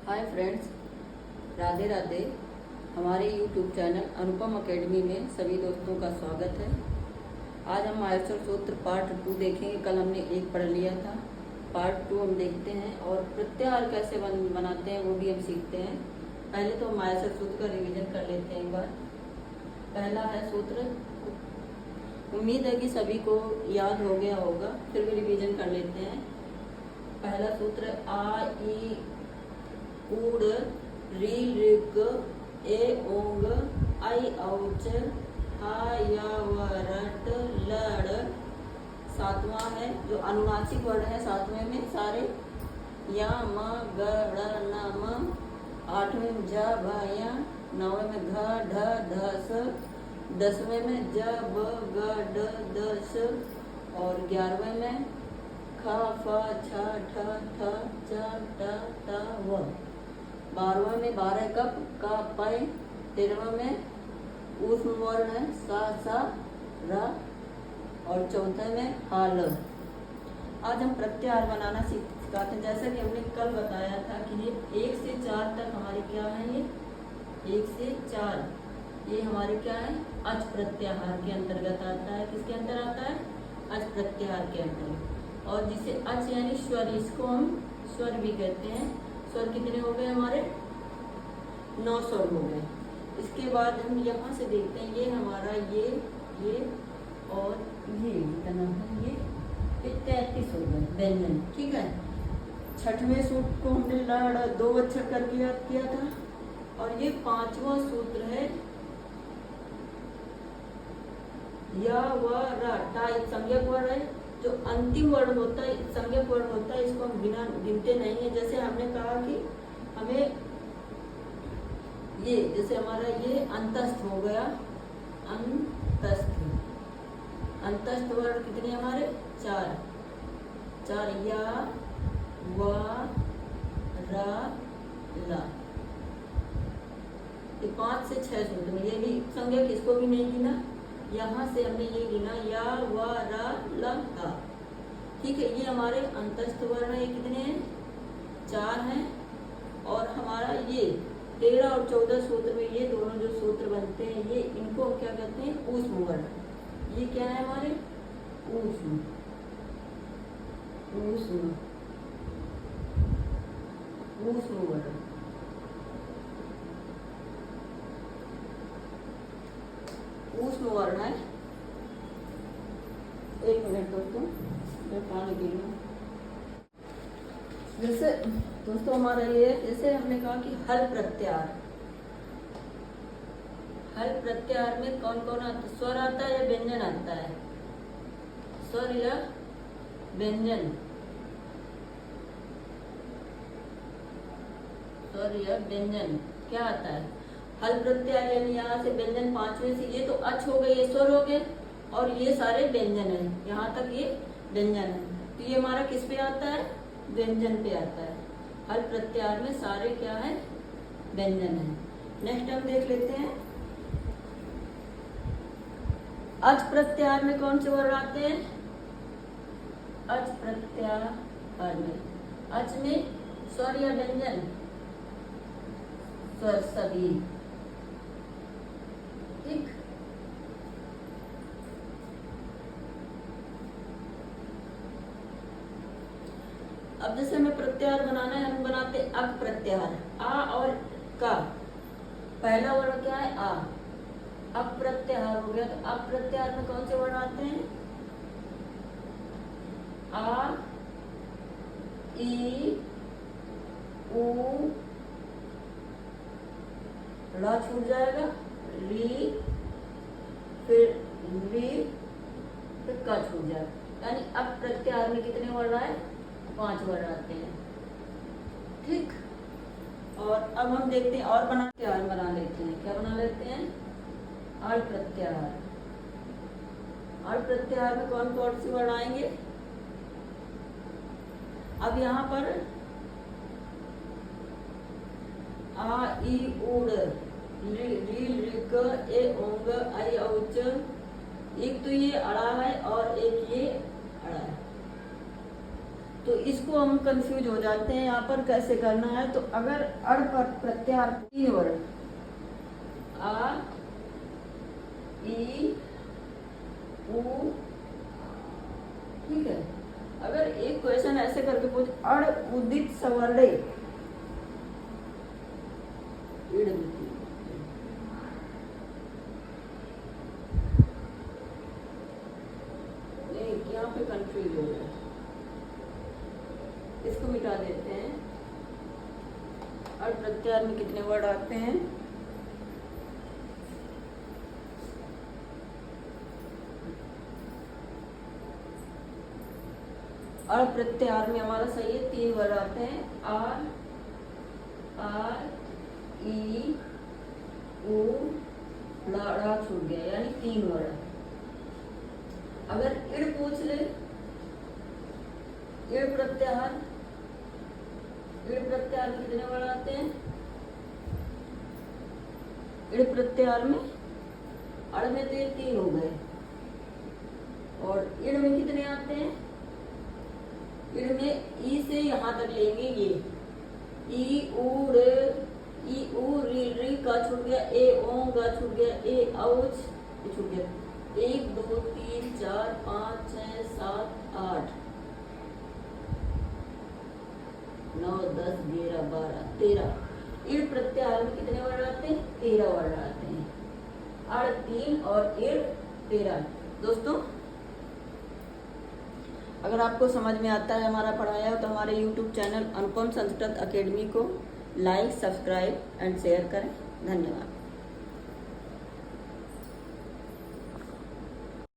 Hi friends, Radhe Radhe. हमारे YouTube channel अनुपम academy में सभी दोस्तों का स्वागत है। आज हम माहेश्वर सूत्र पार्ट 2 देखेंगे। कल हमने 1 पढ़ लिया था, पार्ट 2 हम देखते हैं और प्रत्याहार कैसे बनाते हैं वो भी हम सीखते हैं। पहले तो माहेश्वर सूत्र का रिवीजन कर लेते हैं एक बार। पहला है सूत्र, उम्मीद है कि सभी को याद हो गया होगा, फिर भी रिवीजन कर लेते हैं। पहला सूत्र आ ई उड़ री ऋग ए ओंग आई औच हा या व रट लड़। सातवां है जो अनुनासिक वर्ण है, सातवें में सारे या म ग ड़ न म, आठवें में ज भ य, नौवें में घ ढ ध स, 10वें में ज ब ग ड द स और 11वें में ख फ छ ठ थ च ट त व। 12वें में 12 कप का पय, 13वें में ऊष्म वर्ण है सा सा र और 4थे में हाल। आज हम प्रत्याहार बनाना सिखाते हैं। जैसा कि हमने कल बताया था कि ये 1 से 4 तक हमारे क्या है, ये 1 से 4 ये हमारे क्या है, अच प्रत्याहार के अंतर्गत आता है। किसके अंतर आता है? अच प्रत्याहार के अंतर्गत। और जिसे अच यानी स्वर, इसको हम स्वर भी कहते हैं। स्वर कितने हो गए हमारे? 9 स्वर हो गए। इसके बाद हम यहाँ से देखते हैं, ये हमारा ये और ये कितना है, ये 33 हो गए व्यंजन। ठीक है। 6वें सूत्र को हमने लड़ 2 अक्षर करके याद किया था और ये 5वां सूत्र है या व र टा। संज्ञक वर्ण है, जो अंतिम वर्ण होता है, संज्ञक वर्ण होता है, इसको हम बिना गिनते नहीं है। जैसे हमने कहा कि हमें ये, जैसे हमारा ये अंतस्थ हो गया, अंतस्थ वर्ण कितने हमारे? 4 या व र ला। ये 5 से 6 सूत्र में ये भी संज्ञक, इसको भी नहीं गिना। यहाँ से हमने ये गिना या व र ल का। ठीक है। ये हमारे अंतस्थ वर्ण है, कितने हैं? 4 हैं। और हमारा ये 13 और 14 सूत्र में ये दोनों जो सूत्र बनते हैं, ये इनको हम क्या कहते हैं? ऊष्म वर्ण। ये क्या है हमारे? ऊष्म वर्ण। ऊष्म वर्ण है। 1 मिनट दोस्तों, मैं पानी पी लूं। जैसे दोस्तों हमारा ये, जैसे हमने कहा कि हल प्रत्याहार में कौन कौन आता है? स्वर आता है या व्यंजन आता है? स्वर या व्यंजन? स्वर या व्यंजन क्या आता है? हल प्रत्याहार यानी यहाँ से व्यंजन 5वें से, ये तो अच हो गए, ये स्वर हो गए और ये सारे व्यंजन है। यहाँ तक ये व्यंजन है, तो ये हमारा किस पे आता है? व्यंजन पे आता है। हल प्रत्याहार में सारे क्या है? व्यंजन है। नेक्स्ट हम देख लेते हैं, अच प्रत्याहार में कौन से वर्ण आते हैं? अच प्रत्याहार में, अच में स्वर या व्यंजन? स्वर सभी। ठीक। अब जैसे हमें प्रत्याहार बनाना है, हम बनाते अक प्रत्याहार। आ और का, पहला वर्ण क्या है? आ। अक प्रत्याहार हो गया। तो अक प्रत्याहार में कौन से वर्ण आते हैं? आ ई उ, ला छूट जाएगा, री, फिर री, फिर का छूट जाएगा। यानी अक प्रत्याहार में कितने वर्ण आए? 5 वर्ण आते हैं। ठीक। और अब हम देखते हैं और प्रत्याहार बना लेते हैं। क्या बना लेते हैं? अल प्रत्याहार। अल प्रत्याहार में कौन कौन से वर्ण आएंगे? अब यहाँ पर आ ई उड़ री ऋग ए ओंग आई औच, एक तो ये अड़ा है और एक ये अड़ा है। तो इसको हम कंफ्यूज हो जाते हैं। यहाँ पर कैसे करना है, तो अगर अड़ पर प्रत्याहार 3 वर्ण आ, ई, उ, ठीक है। अगर एक क्वेश्चन ऐसे करके पूछ, अड़ उदित सवर्णे यहाँ पे कंफ्यूज हो गया, इसको मिटा देते हैं। अड़ प्रत्याहार में कितने वर्ड आते हैं, अड़ प्रत्याहार में हमारा सही है 3 वर्ड आते हैं, आर, ई, उ, ला छूट गया, यानी 3 वर्ड। अगर इड़ पूछ ले, इड़ प्रत्याहार में कितने वर्ड आते हैं, इड़ प्रत्याहार में अड़ में तो ये 3 हो गए, और इड़ में कितने आते हैं, इड़ में ई से यहाँ तक लेंगे, ये ई उ री का छूट गया, ए ओ का छूट गया, ए औच छूट गया, 1 2 3 4 5 6 7 8 9 10 11 12 13। इड़ प्रत्याहार में कितने वर्ड आते हैं, 13 वर्ड आते हैं। अड़ 3 और इड़ 13। दोस्तों, अगर आपको समझ में आता है हमारा पढ़ाया हो, तो हमारे YouTube चैनल अनुपम संस्कृत अकेडमी को लाइक, सब्सक्राइब एंड शेयर करें। धन्यवाद।